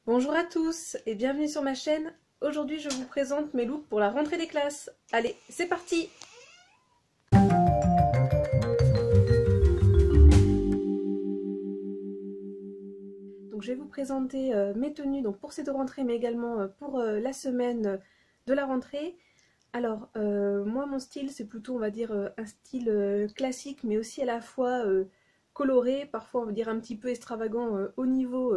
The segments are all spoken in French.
Bonjour à tous et bienvenue sur ma chaîne. Aujourd'hui je vous présente mes looks pour la rentrée des classes. Allez, c'est parti! Donc je vais vous présenter mes tenues donc pour cette rentrée mais également pour la semaine de la rentrée. Alors moi mon style c'est plutôt on va dire un style classique mais aussi à la fois coloré, parfois on va dire un petit peu extravagant au niveau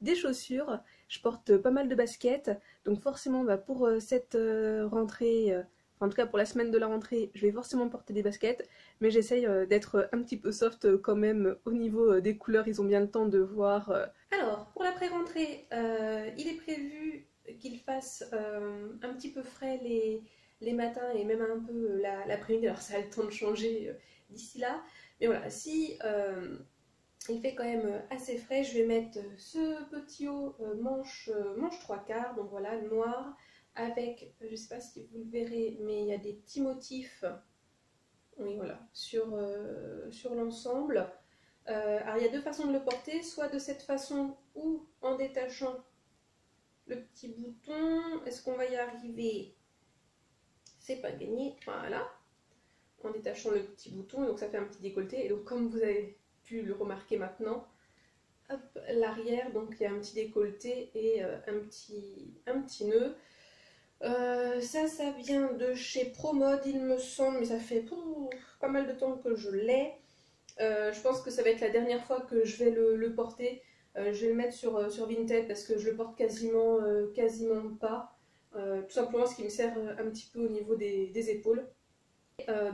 des chaussures. Je porte pas mal de baskets, donc forcément pour cette rentrée, en tout cas pour la semaine de la rentrée, je vais forcément porter des baskets, mais j'essaye d'être un petit peu soft quand même au niveau des couleurs, ils ont bien le temps de voir. Alors pour la pré-rentrée, il est prévu qu'il fasse un petit peu frais les matins et même un peu l'après-midi, alors ça a le temps de changer d'ici là, mais voilà, si il fait quand même assez frais, je vais mettre ce petit haut manche 3/4, donc voilà, noir, avec, je ne sais pas si vous le verrez, mais il y a des petits motifs, oui voilà, sur l'ensemble. Alors il y a deux façons de le porter, soit de cette façon ou en détachant le petit bouton. Est-ce qu'on va y arriver? C'est pas gagné, voilà, en détachant le petit bouton, donc ça fait un petit décolleté, et donc comme vous avez pu le remarquer maintenant, hop, l'arrière, donc il y a un petit décolleté et un petit nœud. Ça vient de chez ProMode il me semble, mais ça fait pas mal de temps que je l'ai. Je pense que ça va être la dernière fois que je vais le porter. Je vais le mettre sur Vinted parce que je le porte quasiment pas. Tout simplement ce qui me sert un petit peu au niveau des épaules.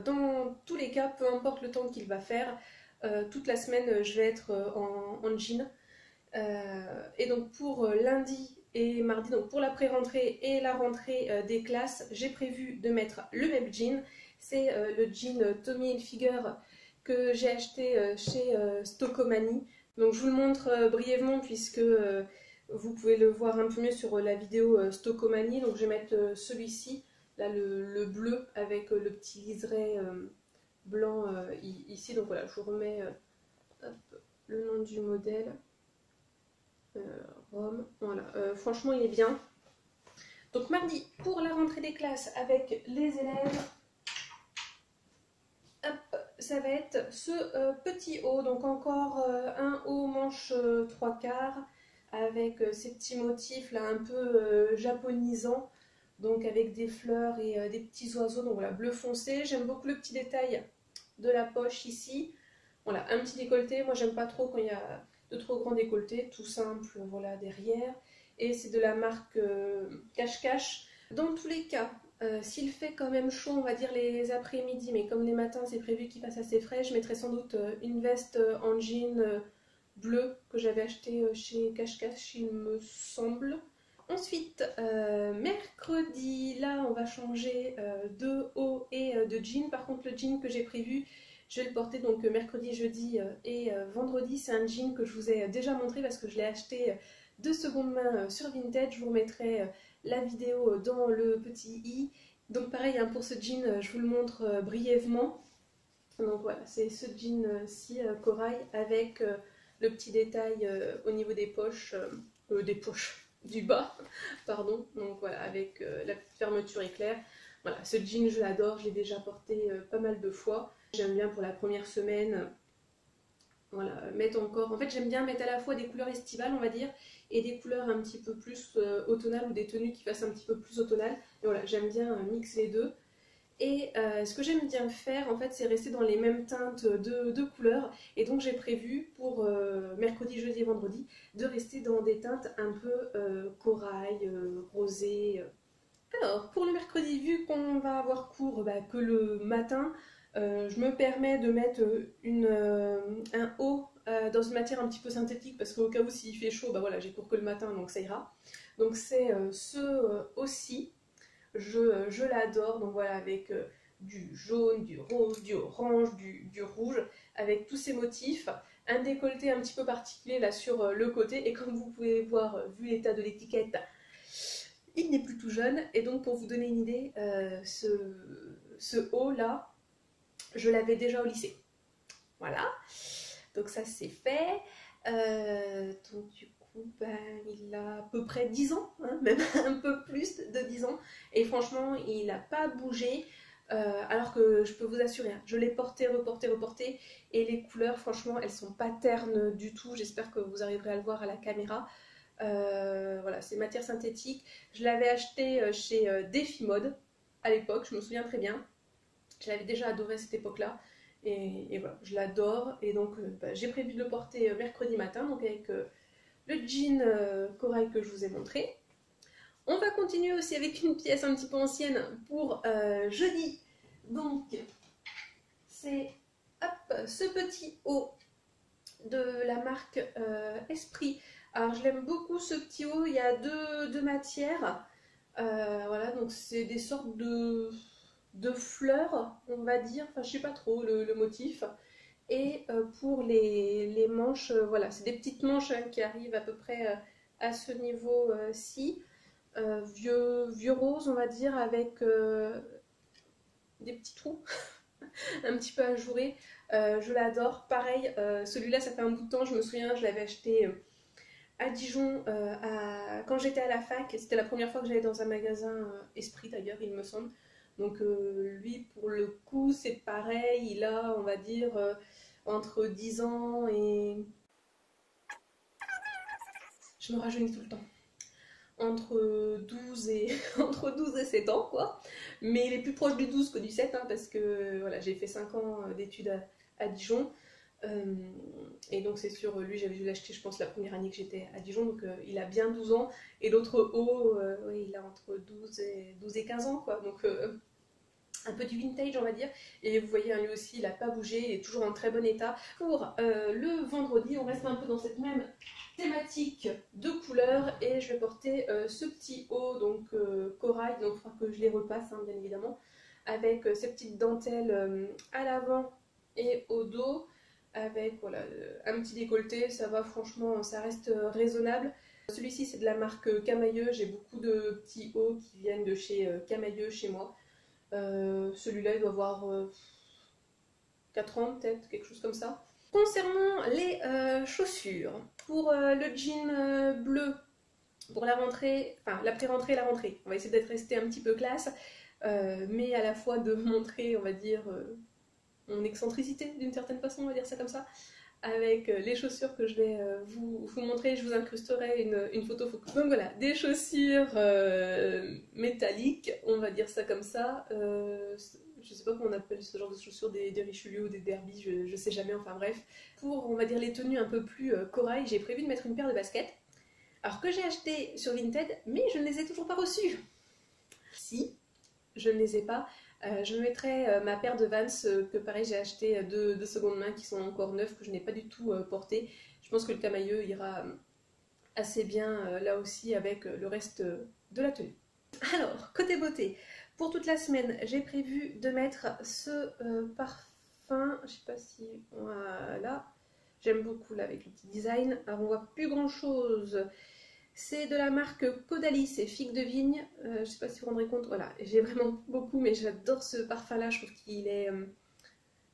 Dans tous les cas, peu importe le temps qu'il va faire, toute la semaine je vais être en jean. Et donc pour lundi et mardi, donc pour la pré-rentrée et la rentrée des classes, j'ai prévu de mettre le même jean. C'est le jean Tommy Hilfiger que j'ai acheté chez Stockomanie. Donc je vous le montre brièvement puisque vous pouvez le voir un peu mieux sur la vidéo Stockomanie. Donc je vais mettre celui-ci, là le bleu avec le petit liseré blanc ici. Donc voilà, je vous remets hop, le nom du modèle. Rome, voilà, franchement il est bien. Donc mardi pour la rentrée des classes avec les élèves, hop, ça va être ce petit haut, donc encore un haut manche 3/4 avec ces petits motifs là un peu japonisants, donc avec des fleurs et des petits oiseaux, donc voilà, bleu foncé. J'aime beaucoup le petit détail de la poche ici. Voilà, un petit décolleté, moi j'aime pas trop quand il y a de trop grands décolletés, tout simple, voilà, derrière. Et c'est de la marque Cache-Cache. Dans tous les cas, s'il fait quand même chaud, on va dire les après-midi, mais comme les matins c'est prévu qu'il fasse assez frais, je mettrai sans doute une veste en jean bleu que j'avais acheté chez Cache-Cache, il me semble. Ensuite, mercredi, là on va changer de haut et de jean. Par contre le jean que j'ai prévu, je vais le porter donc mercredi, jeudi et vendredi. C'est un jean que je vous ai déjà montré parce que je l'ai acheté de seconde main sur Vinted. Je vous remettrai la vidéo dans le petit i. Donc pareil, hein, pour ce jean, je vous le montre brièvement. Donc voilà, c'est ce jean-ci corail avec le petit détail au niveau des poches, du bas, pardon. Donc voilà, avec la petite fermeture éclair. Voilà, ce jean je l'adore, je l'ai déjà porté pas mal de fois. J'aime bien pour la première semaine, voilà, mettre encore... En fait j'aime bien mettre à la fois des couleurs estivales on va dire, et des couleurs un petit peu plus automnales ou des tenues qui fassent un petit peu plus automnales. Et voilà, j'aime bien mixer les deux. Et ce que j'aime bien faire en fait c'est rester dans les mêmes teintes de couleurs. Et donc j'ai prévu pour mercredi, jeudi et vendredi de rester dans des teintes un peu corail, rosé. Alors pour le mercredi, vu qu'on va avoir cours que le matin, je me permets de mettre un haut dans une matière un petit peu synthétique parce qu'au cas où s'il fait chaud, voilà, j'ai cours que le matin donc ça ira. Donc c'est ce aussi, je l'adore, donc voilà, avec du jaune, du rose, du orange, du rouge, avec tous ces motifs, un décolleté un petit peu particulier là sur le côté, et comme vous pouvez voir, vu l'état de l'étiquette, il n'est plus tout jeune. Et donc pour vous donner une idée, ce haut là, je l'avais déjà au lycée. Voilà, donc ça c'est fait. Donc du coup, ben, il a à peu près 10 ans, hein, même un peu plus de 10 ans. Et franchement, il n'a pas bougé. Alors que je peux vous assurer, hein, je l'ai porté, reporté, reporté. Et les couleurs, franchement, elles sont pas ternes du tout. J'espère que vous arriverez à le voir à la caméra. Voilà, c'est matière synthétique. Je l'avais acheté chez Defimode à l'époque, je me souviens très bien. Je l'avais déjà adoré à cette époque-là. Et voilà, je l'adore. Et donc, bah, j'ai prévu de le porter mercredi matin, donc avec le jean corail que je vous ai montré. On va continuer aussi avec une pièce un petit peu ancienne pour jeudi. Donc, c'est ce petit haut de la marque Esprit. Alors, je l'aime beaucoup ce petit haut. Il y a deux matières. Voilà, donc c'est des sortes de fleurs, on va dire. Enfin, je sais pas trop le motif. Et pour les manches, voilà, c'est des petites manches hein, qui arrivent à peu près à ce niveau-ci. Vieux rose, on va dire, avec des petits trous un petit peu ajourés. Je l'adore. Pareil, celui-là, ça fait un bout de temps, je me souviens, je l'avais acheté à Dijon quand j'étais à la fac. C'était la première fois que j'allais dans un magasin Esprit d'ailleurs, il me semble. Donc lui, pour le coup, c'est pareil. Il a, on va dire, entre 10 ans et... Je me rajeunis tout le temps. Entre 12 et, entre 12 et 7 ans, quoi. Mais il est plus proche du 12 que du 7, hein, parce que voilà, j'ai fait 5 ans d'études à Dijon. Et donc c'est sûr, lui j'avais dû l'acheter je pense la première année que j'étais à Dijon, donc il a bien 12 ans. Et l'autre haut, oui, il a entre 12 et 15 ans, quoi. Donc un peu du vintage on va dire. Et vous voyez, hein, lui aussi il n'a pas bougé, il est toujours en très bon état. Pour le vendredi, on reste un peu dans cette même thématique de couleurs et je vais porter ce petit haut donc corail, donc il faudra que je les repasse hein, bien évidemment, avec ces petites dentelles à l'avant et au dos, avec voilà, un petit décolleté. Ça va, franchement ça reste raisonnable. Celui-ci c'est de la marque Camailleux, j'ai beaucoup de petits hauts qui viennent de chez Camailleux chez moi. Celui-là il doit avoir 4 ans peut-être, quelque chose comme ça. Concernant les chaussures, pour le jean bleu, pour la rentrée, enfin la pré-rentrée et la rentrée, on va essayer d'être resté un petit peu classe, mais à la fois de montrer, on va dire, mon excentricité d'une certaine façon, on va dire ça comme ça, avec les chaussures que je vais vous montrer. Je vous incrusterai une photo. Donc voilà, des chaussures métalliques, on va dire ça comme ça. Je sais pas comment on appelle ce genre de chaussures, des Richelieu ou des Derby, je sais jamais, enfin bref. Pour, on va dire, les tenues un peu plus corail, j'ai prévu de mettre une paire de baskets. Alors que j'ai acheté sur Vinted, mais je ne les ai toujours pas reçues. Si, je ne les ai pas. Je mettrai ma paire de Vans que pareil j'ai acheté de seconde main qui sont encore neufs, que je n'ai pas du tout porté. Je pense que le camailleux ira assez bien là aussi avec le reste de la tenue. Alors, côté beauté, pour toute la semaine, j'ai prévu de mettre ce parfum, je sais pas si, voilà, j'aime beaucoup là avec le petit design. Alors on voit plus grand chose. C'est de la marque Caudalie, c'est figue de vigne. Je ne sais pas si vous vous rendrez compte, voilà, j'ai vraiment beaucoup, mais j'adore ce parfum-là. Je trouve qu'il est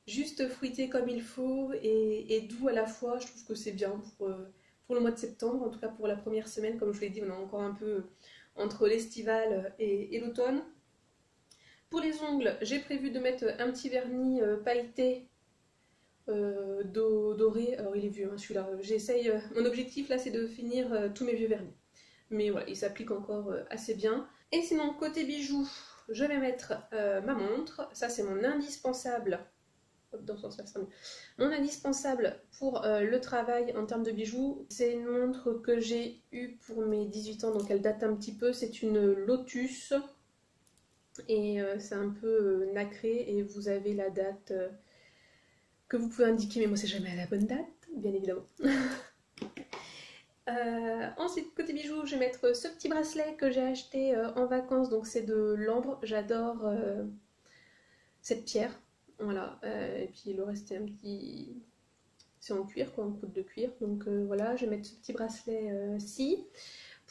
juste fruité comme il faut et doux à la fois. Je trouve que c'est bien pour le mois de septembre, en tout cas pour la première semaine. Comme je vous l'ai dit, on est encore un peu entre l'estival et l'automne. Pour les ongles, j'ai prévu de mettre un petit vernis pailleté doré. Alors il est vieux hein, celui-là, j'essaye, mon objectif là c'est de finir tous mes vieux vernis, mais voilà, il s'applique encore assez bien. Et sinon côté bijoux, je vais mettre ma montre, ça c'est mon indispensable. Hop, dans ce sens-là, ça sera mieux. Mon indispensable pour le travail en termes de bijoux, c'est une montre que j'ai eue pour mes 18 ans, donc elle date un petit peu, c'est une Lotus et c'est un peu nacré et vous avez la date que vous pouvez indiquer, mais moi c'est jamais à la bonne date, bien évidemment. Ensuite, côté bijoux, je vais mettre ce petit bracelet que j'ai acheté en vacances, donc c'est de l'ambre, j'adore cette pierre, voilà, et puis le reste c'est un petit... c'est en cuir, quoi, en croûte de cuir, donc voilà, je vais mettre ce petit bracelet-ci.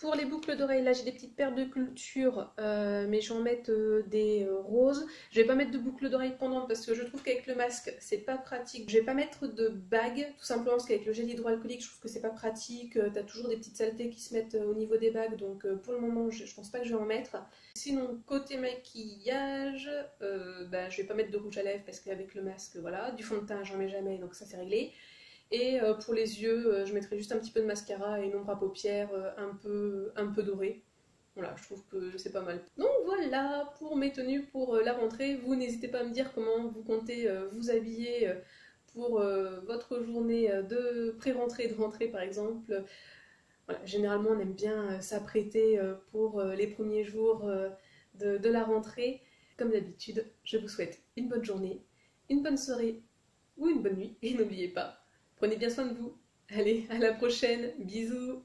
Pour les boucles d'oreilles, là j'ai des petites paires de culture, mais je vais en mettre des roses. Je vais pas mettre de boucles d'oreilles pendantes parce que je trouve qu'avec le masque c'est pas pratique. Je vais pas mettre de bagues, tout simplement parce qu'avec le gel hydroalcoolique je trouve que c'est pas pratique. T'as toujours des petites saletés qui se mettent au niveau des bagues, donc pour le moment je pense pas que je vais en mettre. Sinon côté maquillage, je vais pas mettre de rouge à lèvres parce qu'avec le masque voilà, du fond de teint j'en mets jamais donc ça c'est réglé. Et pour les yeux, je mettrai juste un petit peu de mascara et une ombre à paupières un peu dorée. Voilà, je trouve que c'est pas mal. Donc voilà pour mes tenues pour la rentrée. Vous n'hésitez pas à me dire comment vous comptez vous habiller pour votre journée de pré-rentrée, de rentrée par exemple. Voilà, généralement on aime bien s'apprêter pour les premiers jours de la rentrée. Comme d'habitude, je vous souhaite une bonne journée, une bonne soirée ou une bonne nuit. Et n'oubliez pas, prenez bien soin de vous. Allez, à la prochaine. Bisous.